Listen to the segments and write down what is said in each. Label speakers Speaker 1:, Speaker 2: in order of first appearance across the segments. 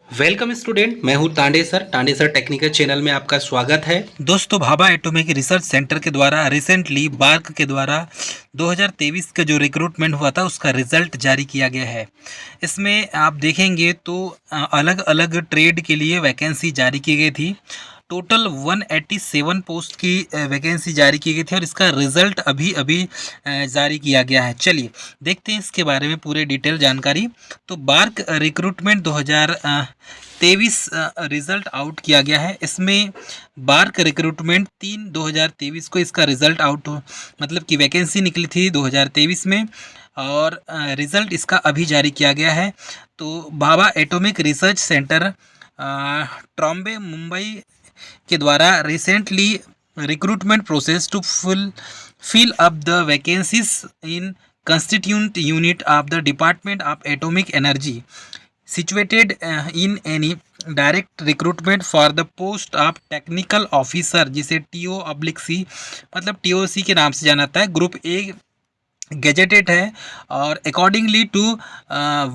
Speaker 1: Welcome student, मैं हूं Tande sir technical channel में आपका स्वागत है। दोस्तों, भाभा एटॉमिक रिसर्च सेंटर के द्वारा रिसेंटली बार्क के द्वारा 2023 का जो रिक्रूटमेंट हुआ था उसका रिजल्ट जारी किया गया है। इसमें आप देखेंगे तो अलग अलग ट्रेड के लिए वैकेंसी जारी की गई थी। टोटल 187 पोस्ट की वैकेंसी जारी की गई थी और इसका रिजल्ट अभी अभी जारी किया गया है। चलिए देखते हैं इसके बारे में पूरे डिटेल जानकारी। तो बार्क रिक्रूटमेंट 2023 रिजल्ट आउट किया गया है। इसमें बार्क रिक्रूटमेंट 3/2023 को इसका रिजल्ट आउट मतलब कि वैकेंसी निकली थी 2023 में और रिजल्ट इसका अभी जारी किया गया है। तो Bhabha atomic research centre Trombay Mumbai के द्वारा recently recruitment process to fill up the vacancies in constituent unit of the Department of Atomic Energy situated in any direct recruitment for the post of technical officer, जिसे TO/C मतलब TOC के नाम से जाना जाता है, ग्रुप ए गैजेटेड है। और accordingly to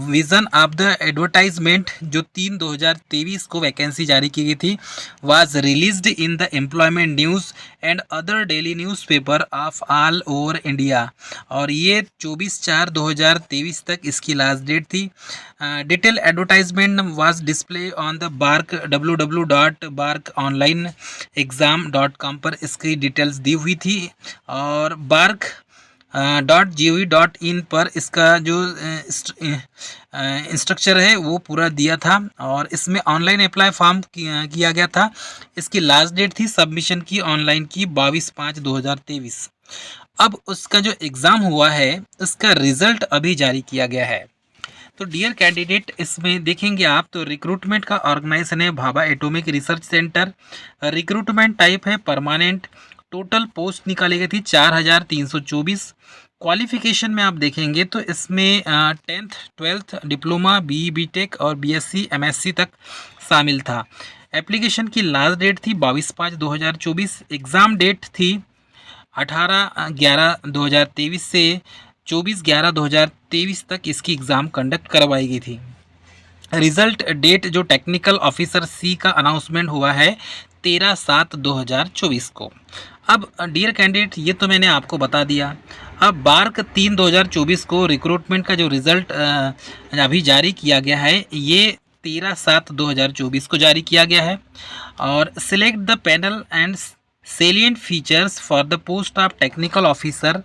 Speaker 1: vision of the advertisement जो 3/2023 को वैकेंसी जारी की गई थी was released in the employment news and other daily newspaper of all over India. और ये 24/4/2023 तक इसकी लास्ट डेट थी। Detail advertisement was display on the BARC www.barkonlineexam.com पर इसकी डिटेल्स दी हुई थी। और बार्क .gov.in पर इसका जो इंस्ट्रक्चर है वो पूरा दिया था और इसमें ऑनलाइन अप्लाई फॉर्म किया गया था। इसकी लास्ट डेट थी सबमिशन की ऑनलाइन की 22/5/2023। अब उसका जो एग्ज़ाम हुआ है उसका रिज़ल्ट अभी जारी किया गया है। तो डियर कैंडिडेट, इसमें देखेंगे आप तो रिक्रूटमेंट का ऑर्गेनाइजेशन है Bhabha atomic research centre. Recruitment type है परमानेंट। टोटल पोस्ट निकाली गई थी 4,324। क्वालिफिकेशन में आप देखेंगे तो इसमें 10th 12th डिप्लोमा BE/BTech और BSc MSc तक शामिल था। एप्लीकेशन की लास्ट डेट थी 22/5/2024। एग्ज़ाम डेट थी 18/11/2023 से 24/11/2023 तक इसकी एग्ज़ाम कंडक्ट करवाई गई थी। रिज़ल्ट डेट जो टेक्निकल ऑफिसर C का अनाउंसमेंट हुआ है 13/7/2024 को। अब डियर कैंडिडेट, ये तो मैंने आपको बता दिया। अब बार्क 3/2024 को रिक्रूटमेंट का जो रिज़ल्ट अभी जारी किया गया है ये 13/7/2024 को जारी किया गया है। और select the panel and salient features for the post of technical officer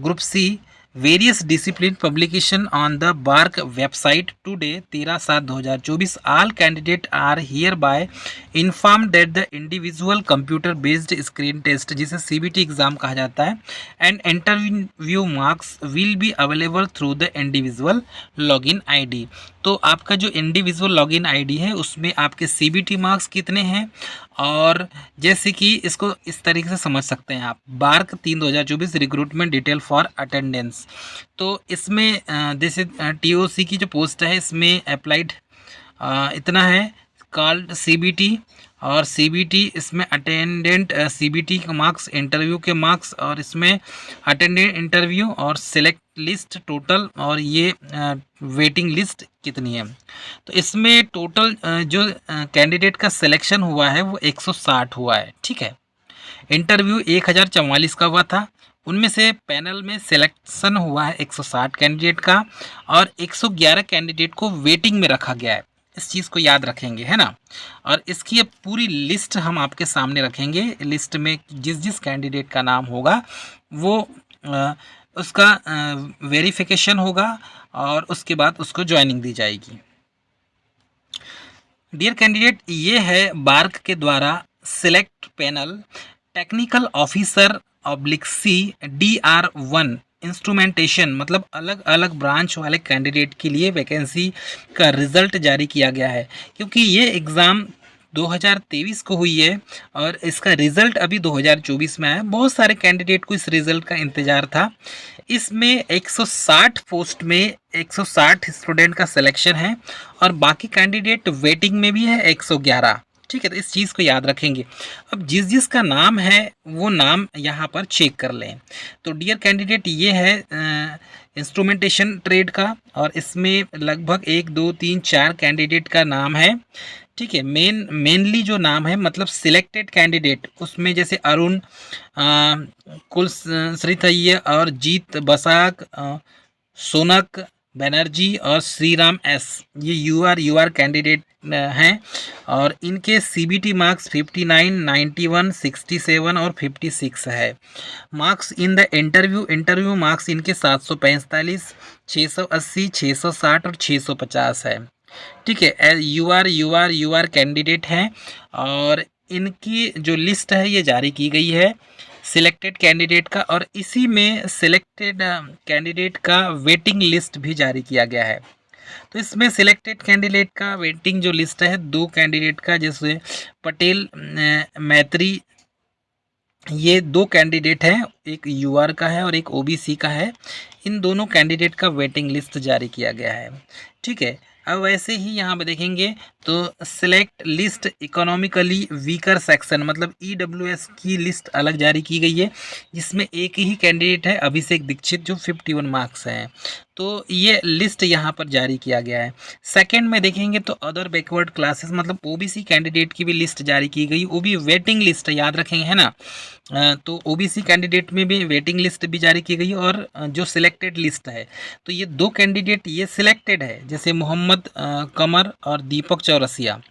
Speaker 1: group C various discipline publication on the BARC website today 13/7/2024. All candidates are hereby informed that the individual computer based screen test, जिसे CBT exam कहा जाता है, and interview marks will be available through the individual login ID। तो आपका जो individual login ID है उसमें आपके CBT मार्क्स कितने हैं, और जैसे कि इसको इस तरीके से समझ सकते हैं आप, BARC 3/2024 recruitment detail for attendance. तो इसमें जैसे TOC की जो पोस्ट है इसमें अप्लाइड इतना है कॉल्ड CBT, और CBT इसमें अटेंडेंट CBT के मार्क्स, इंटरव्यू के मार्क्स, और इसमें अटेंडेंट इंटरव्यू और सिलेक्ट लिस्ट टोटल, और ये वेटिंग लिस्ट कितनी है। तो इसमें टोटल जो कैंडिडेट का सिलेक्शन हुआ है वो 160 हुआ है, ठीक है। इंटरव्यू 1044 का हुआ था, उनमें से पैनल में सिलेक्शन हुआ है 160 कैंडिडेट का, और 111 कैंडिडेट को वेटिंग में रखा गया है। इस चीज़ को याद रखेंगे, है ना। और इसकी अब पूरी लिस्ट हम आपके सामने रखेंगे। लिस्ट में जिस जिस कैंडिडेट का नाम होगा वो उसका वेरिफिकेशन होगा और उसके बाद उसको ज्वाइनिंग दी जाएगी। डियर कैंडिडेट, ये है बार्क के द्वारा select panel technical officer C DR1 instrumentation, मतलब अलग अलग ब्रांच वाले कैंडिडेट के लिए वैकेंसी का रिज़ल्ट जारी किया गया है। क्योंकि ये एग्ज़ाम 2023 को हुई है और इसका रिज़ल्ट अभी 2024 में आया। बहुत सारे कैंडिडेट को इस रिज़ल्ट का इंतज़ार था। इसमें 160 पोस्ट में 160 स्टूडेंट का सिलेक्शन है और बाकी कैंडिडेट वेटिंग में भी है 111, ठीक है। तो इस चीज़ को याद रखेंगे। अब जिस जिस का नाम है वो नाम यहाँ पर चेक कर लें। तो डियर कैंडिडेट, ये है इंस्ट्रूमेंटेशन ट्रेड का, और इसमें लगभग 1 2 3 4 कैंडिडेट का नाम है। ठीक है, मेनली जो नाम है मतलब सिलेक्टेड कैंडिडेट, उसमें जैसे अरुण कुल श्रीथैया और जीत बसाक, सोनक बनर्जी और श्रीराम एस, ये यूआर कैंडिडेट हैं। और इनके सीबीटी मार्क्स 59, 91, 67 और 56 है। Marks in the interview marks इनके 745, 680, 660 और 650 है। ठीक है, यूआर कैंडिडेट हैं, और इनकी जो लिस्ट है ये जारी की गई है सिलेक्टेड कैंडिडेट का, और इसी में सिलेक्टेड कैंडिडेट का वेटिंग लिस्ट भी जारी किया गया है। तो इसमें सिलेक्टेड कैंडिडेट का वेटिंग जो लिस्ट है 2 कैंडिडेट का, जैसे पटेल मैत्री, ये 2 कैंडिडेट हैं, एक यूआर का है और एक ओबीसी का है। इन दोनों कैंडिडेट का वेटिंग लिस्ट जारी किया गया है। ठीक है, अब वैसे ही यहाँ पे देखेंगे तो select list economically weaker section, मतलब ईडब्ल्यूएस की लिस्ट अलग जारी की गई है, जिसमें एक ही कैंडिडेट है अभिषेक दीक्षित जो 51 मार्क्स हैं। तो ये लिस्ट यहाँ पर जारी किया गया है। सेकंड में देखेंगे तो अदर बैकवर्ड क्लासेस मतलब ओबीसी कैंडिडेट की भी लिस्ट जारी की गई, वो भी वेटिंग लिस्ट याद रखेंगे, है ना। तो ओबीसी कैंडिडेट में भी वेटिंग लिस्ट भी जारी की गई, और जो सिलेक्टेड लिस्ट है तो ये 2 कैंडिडेट ये सिलेक्टेड है, जैसे मोहम्मद कमर और दीपक चौरसिया,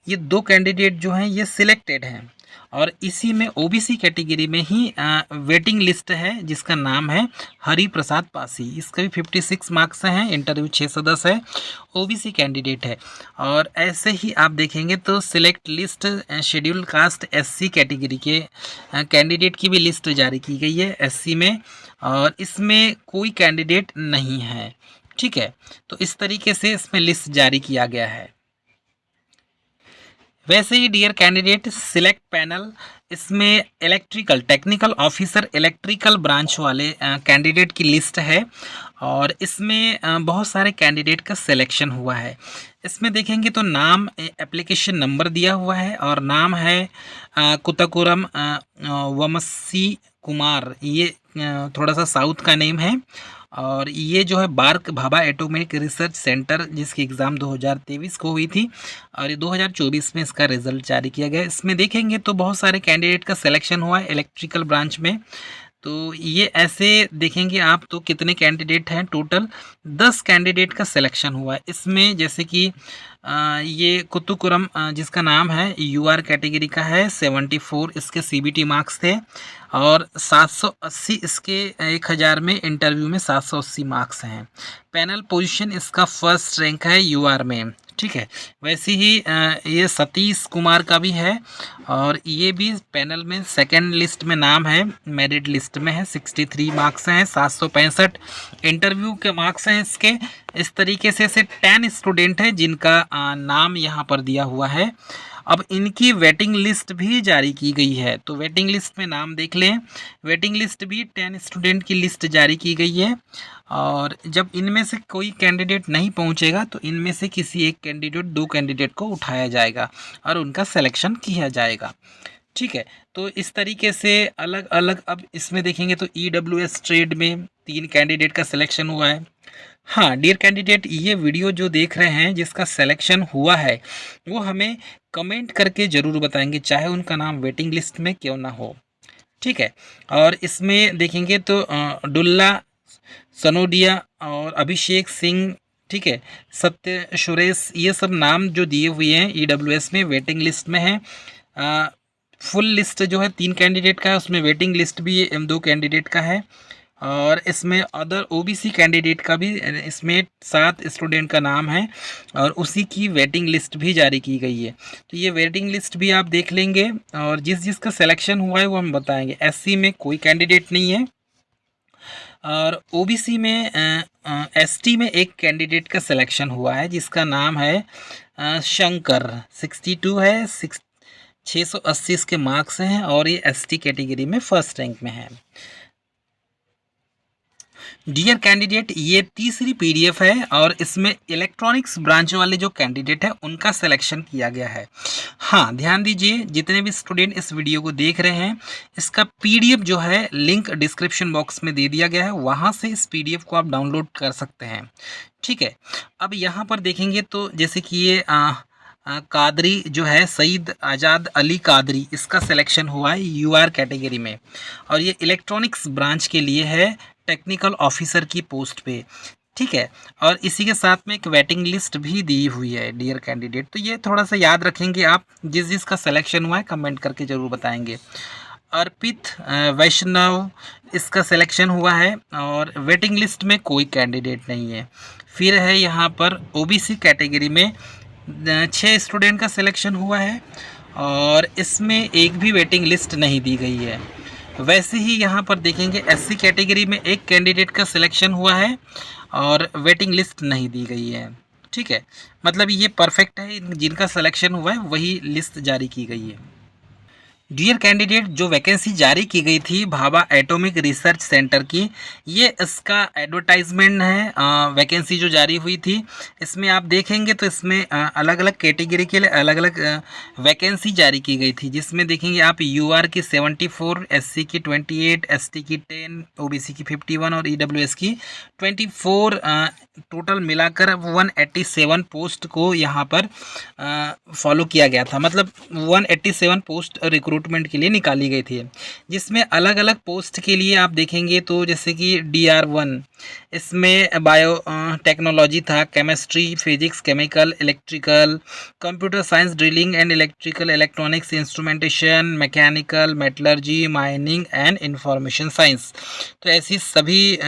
Speaker 1: ये 2 कैंडिडेट जो हैं ये सिलेक्टेड हैं। और इसी में ओबीसी कैटेगरी में ही वेटिंग लिस्ट है जिसका नाम है हरि प्रसाद पासी, इसका भी 56 मार्क्स हैं, इंटरव्यू 610 है, ओबीसी कैंडिडेट है। और ऐसे ही आप देखेंगे तो select list schedule caste SC category के कैंडिडेट की भी लिस्ट जारी की गई है एससी में, और इसमें कोई कैंडिडेट नहीं है। ठीक है, तो इस तरीके से इसमें लिस्ट जारी किया गया है। वैसे ही डियर कैंडिडेट सिलेक्ट पैनल, इसमें electrical technical officer electrical branch वाले कैंडिडेट की लिस्ट है, और इसमें बहुत सारे कैंडिडेट का सिलेक्शन हुआ है। इसमें देखेंगे तो नाम एप्लीकेशन नंबर दिया हुआ है, और नाम है कुतकुरम वमसी कुमार, ये थोड़ा सा साउथ का नेम है। और ये जो है BARC Bhabha atomic research centre, जिसकी एग्ज़ाम 2023 को हुई थी, और ये 2024 में इसका रिजल्ट जारी किया गया। इसमें देखेंगे तो बहुत सारे कैंडिडेट का सिलेक्शन हुआ है इलेक्ट्रिकल ब्रांच में। तो ये ऐसे देखेंगे आप तो कितने कैंडिडेट हैं, टोटल 10 कैंडिडेट का सिलेक्शन हुआ है इसमें। जैसे कि ये कुतुकुरम जिसका नाम है यूआर कैटेगरी का है, 74 इसके सीबीटी मार्क्स थे, और 780 इसके 1000 में इंटरव्यू में 780 मार्क्स हैं। पैनल पोजीशन इसका फर्स्ट रैंक है यूआर में। ठीक है, वैसे ही ये सतीश कुमार का भी है, और ये भी पैनल में सेकंड लिस्ट में नाम है, मेरिट लिस्ट में है, 63 मार्क्स हैं, 765 इंटरव्यू के मार्क्स हैं इसके। इस तरीके से 10 स्टूडेंट हैं जिनका नाम यहाँ पर दिया हुआ है। अब इनकी वेटिंग लिस्ट भी जारी की गई है, तो वेटिंग लिस्ट में नाम देख लें। वेटिंग लिस्ट भी 10 स्टूडेंट की लिस्ट जारी की गई है, और जब इनमें से कोई कैंडिडेट नहीं पहुंचेगा तो इनमें से किसी एक कैंडिडेट 2 कैंडिडेट को उठाया जाएगा और उनका सिलेक्शन किया जाएगा। ठीक है, तो इस तरीके से अलग अलग। अब इसमें देखेंगे तो ईडब्ल्यूएस ट्रेड में 3 कैंडिडेट का सिलेक्शन हुआ है। हाँ डियर कैंडिडेट, ये वीडियो जो देख रहे हैं जिसका सिलेक्शन हुआ है वो हमें कमेंट करके ज़रूर बताएंगे, चाहे उनका नाम वेटिंग लिस्ट में क्यों ना हो। ठीक है, और इसमें देखेंगे तो डुल्ला सनोडिया और अभिषेक सिंह, ठीक है, सत्य सुरेश, ये सब नाम जो दिए हुए हैं ईडब्ल्यूएस में वेटिंग लिस्ट में है। फुल लिस्ट जो है 3 कैंडिडेट का है, उसमें वेटिंग लिस्ट भी 2 कैंडिडेट का है, और इसमें अदर ओबीसी कैंडिडेट का भी इसमें 7 स्टूडेंट का नाम है, और उसी की वेटिंग लिस्ट भी जारी की गई है। तो ये वेटिंग लिस्ट भी आप देख लेंगे, और जिस जिसका सिलेक्शन हुआ है वो हम बताएंगे। एससी में कोई कैंडिडेट नहीं है, और ओबीसी में एसटी में एक कैंडिडेट का सिलेक्शन हुआ है जिसका नाम है शंकर, 62 है, 680 इसके मार्क्स हैं, और ये एसटी कैटेगरी में फर्स्ट रैंक में है। डियर कैंडिडेट, ये तीसरी पीडीएफ है और इसमें इलेक्ट्रॉनिक्स ब्रांच वाले जो कैंडिडेट है उनका सिलेक्शन किया गया है। हाँ, ध्यान दीजिए, जितने भी स्टूडेंट इस वीडियो को देख रहे हैं, इसका पीडीएफ जो है लिंक डिस्क्रिप्शन बॉक्स में दे दिया गया है, वहाँ से इस पीडीएफ को आप डाउनलोड कर सकते हैं। ठीक है, अब यहाँ पर देखेंगे तो जैसे कि ये कादरी जो है, सईद आज़ाद अली कादरी, इसका सिलेक्शन हुआ है यूआर कैटेगरी में और ये इलेक्ट्रॉनिक्स ब्रांच के लिए है, टेक्निकल ऑफिसर की पोस्ट पे। ठीक है, और इसी के साथ में एक वेटिंग लिस्ट भी दी हुई है डियर कैंडिडेट, तो ये थोड़ा सा याद रखेंगे आप। जिस जिसका सिलेक्शन हुआ है कमेंट करके ज़रूर बताएंगे। अर्पित वैष्णव, इसका सिलेक्शन हुआ है और वेटिंग लिस्ट में कोई कैंडिडेट नहीं है। फिर है यहाँ पर ओबीसी कैटेगरी में 6 स्टूडेंट का सिलेक्शन हुआ है और इसमें एक भी वेटिंग लिस्ट नहीं दी गई है। वैसे ही यहाँ पर देखेंगे एससी कैटेगरी में एक कैंडिडेट का सिलेक्शन हुआ है और वेटिंग लिस्ट नहीं दी गई है। ठीक है, मतलब ये परफेक्ट है, जिनका सिलेक्शन हुआ है वही लिस्ट जारी की गई है। डियर कैंडिडेट, जो वैकेंसी जारी की गई थी भाभा एटॉमिक रिसर्च सेंटर की, ये इसका एडवर्टाइजमेंट है। वैकेंसी जो जारी हुई थी, इसमें आप देखेंगे तो इसमें अलग अलग कैटेगरी के लिए अलग अलग वैकेंसी जारी की गई थी, जिसमें देखेंगे आप यूआर की 74, एससी की 28, एसटी की 10, ओबीसी की 51 और ईडब्ल्यूएस की 24, टोटल मिलाकर 187 पोस्ट को यहाँ पर फॉलो किया गया था। मतलब 187 पोस्ट रिक्रूटमेंट के लिए निकाली गई थी, जिसमें अलग अलग पोस्ट के लिए आप देखेंगे तो जैसे कि DR1, इसमें बायो टेक्नोलॉजी था, chemistry, physics, chemical, electrical, computer science, drilling and electrical, electronics, instrumentation, mechanical, metallurgy, mining and information science. तो ऐसी सभी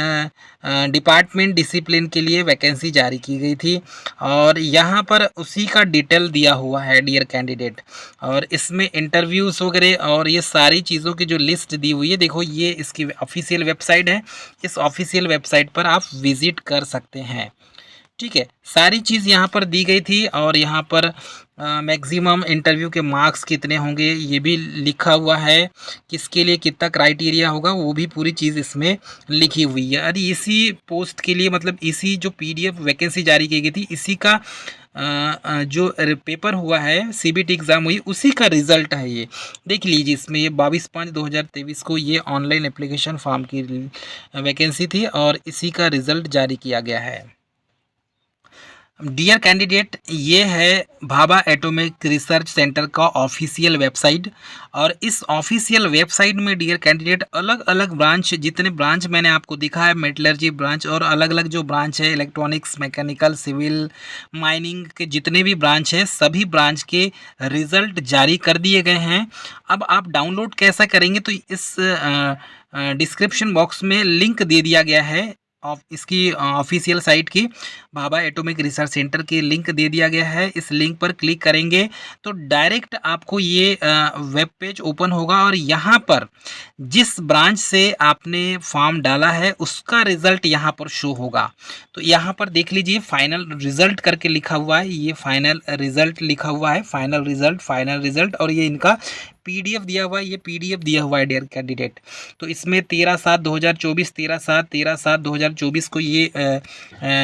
Speaker 1: डिपार्टमेंट डिसिप्लिन के लिए वैकेंसी जारी की गई थी और यहाँ पर उसी का डिटेल दिया हुआ है डियर कैंडिडेट। और इसमें इंटरव्यूज़ वगैरह और ये सारी चीज़ों की जो लिस्ट दी हुई है, देखो ये इसकी ऑफिशियल वेबसाइट है, इस ऑफिशियल वेबसाइट पर आप विज़िट कर सकते हैं। ठीक है, सारी चीज़ यहाँ पर दी गई थी और यहाँ पर मैक्सिमम इंटरव्यू के मार्क्स कितने होंगे ये भी लिखा हुआ है, किसके लिए कितना क्राइटेरिया होगा वो भी पूरी चीज़ इसमें लिखी हुई है। अरे इसी पोस्ट के लिए, मतलब इसी जो पीडीएफ वैकेंसी जारी की गई थी, इसी का जो पेपर हुआ है, सीबीटी एग्ज़ाम हुई, उसी का रिज़ल्ट है ये। देख लीजिए, इसमें ये 22/5/2023 को ये ऑनलाइन एप्लीकेशन फॉर्म की वैकेंसी थी और इसी का रिज़ल्ट जारी किया गया है। डियर कैंडिडेट, ये है भाभा एटॉमिक रिसर्च सेंटर का ऑफिशियल वेबसाइट और इस ऑफिशियल वेबसाइट में डियर कैंडिडेट अलग अलग ब्रांच, जितने ब्रांच मैंने आपको दिखा है, मेटलर्जी ब्रांच और अलग अलग जो ब्रांच है, इलेक्ट्रॉनिक्स, मैकेनिकल, सिविल, माइनिंग के जितने भी ब्रांच है, सभी ब्रांच के रिज़ल्ट जारी कर दिए गए हैं। अब आप डाउनलोड कैसा करेंगे, तो इस डिस्क्रिप्शन बॉक्स में लिंक दे दिया गया है इसकी ऑफिशियल साइट की, भाभा एटॉमिक रिसर्च सेंटर की लिंक दे दिया गया है। इस लिंक पर क्लिक करेंगे तो डायरेक्ट आपको ये वेब पेज ओपन होगा और यहाँ पर जिस ब्रांच से आपने फॉर्म डाला है उसका रिज़ल्ट यहाँ पर शो होगा। तो यहाँ पर देख लीजिए, फाइनल रिज़ल्ट करके लिखा हुआ है, ये फाइनल रिज़ल्ट लिखा हुआ है, फाइनल रिज़ल्ट और ये इनका पीडीएफ दिया हुआ है, ये पीडीएफ दिया हुआ है डियर कैंडिडेट। तो इसमें 13/7/2024, 13/7/2024 को ये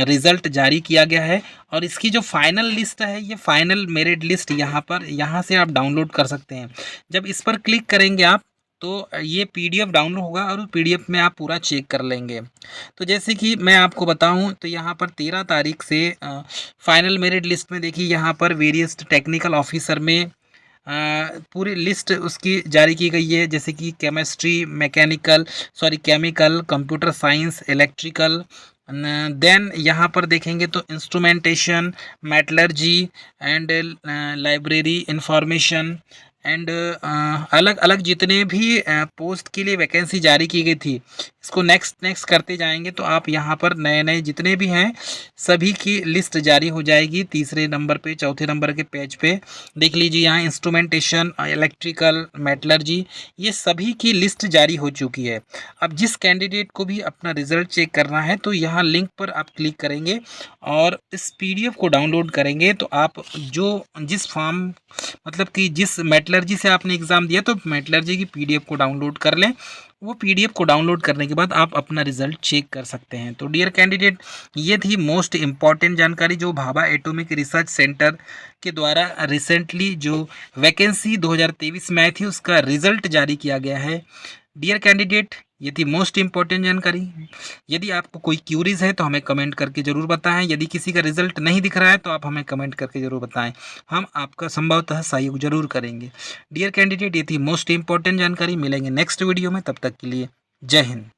Speaker 1: रिज़ल्ट जारी किया गया है और इसकी जो फाइनल लिस्ट है, ये फाइनल मेरिट लिस्ट यहाँ से आप डाउनलोड कर सकते हैं। जब इस पर क्लिक करेंगे आप तो ये पीडीएफ डाउनलोड होगा और पीडीएफ में आप पूरा चेक कर लेंगे। तो जैसे कि मैं आपको बताऊं तो यहाँ पर 13 तारीख से फाइनल मेरिट लिस्ट में देखिए, यहाँ पर वेरियस टेक्निकल ऑफिसर में पूरी लिस्ट उसकी जारी की गई है, जैसे कि chemical, computer science, electrical. Then यहाँ पर देखेंगे तो instrumentation, metallurgy and library information and अलग अलग जितने भी पोस्ट के लिए वैकेंसी जारी की गई थी, इसको नेक्स्ट करते जाएंगे तो आप यहाँ पर नए नए जितने भी हैं सभी की लिस्ट जारी हो जाएगी। तीसरे नंबर पे, चौथे नंबर के पेज पे देख लीजिए, यहाँ इंस्ट्रूमेंटेशन, इलेक्ट्रिकल, मेटलर्जी, ये सभी की लिस्ट जारी हो चुकी है। अब जिस कैंडिडेट को भी अपना रिजल्ट चेक करना है तो यहाँ लिंक पर आप क्लिक करेंगे और इस पीडीएफ को डाउनलोड करेंगे तो आप जिस फॉर्म, मतलब कि जिस मेटलर्जी से आपने एग्ज़ाम दिया तो मेटलर्जी की पीडीएफ को डाउनलोड कर लें वो पीडीएफ को डाउनलोड करने के बाद आप अपना रिजल्ट चेक कर सकते हैं। तो डियर कैंडिडेट, ये थी मोस्ट इम्पॉर्टेंट जानकारी जो भाभा एटॉमिक रिसर्च सेंटर के द्वारा रिसेंटली जो वैकेंसी 2023 में आई थी उसका रिजल्ट जारी किया गया है। डियर कैंडिडेट, ये थी मोस्ट इम्पॉर्टेंट जानकारी। यदि आपको कोई क्यूरीज है तो हमें कमेंट करके ज़रूर बताएं। यदि किसी का रिजल्ट नहीं दिख रहा है तो आप हमें कमेंट करके ज़रूर बताएं, हम आपका संभवतः सहयोग जरूर करेंगे। डियर कैंडिडेट, ये थी मोस्ट इम्पॉर्टेंट जानकारी। मिलेंगे नेक्स्ट वीडियो में, तब तक के लिए जय हिंद।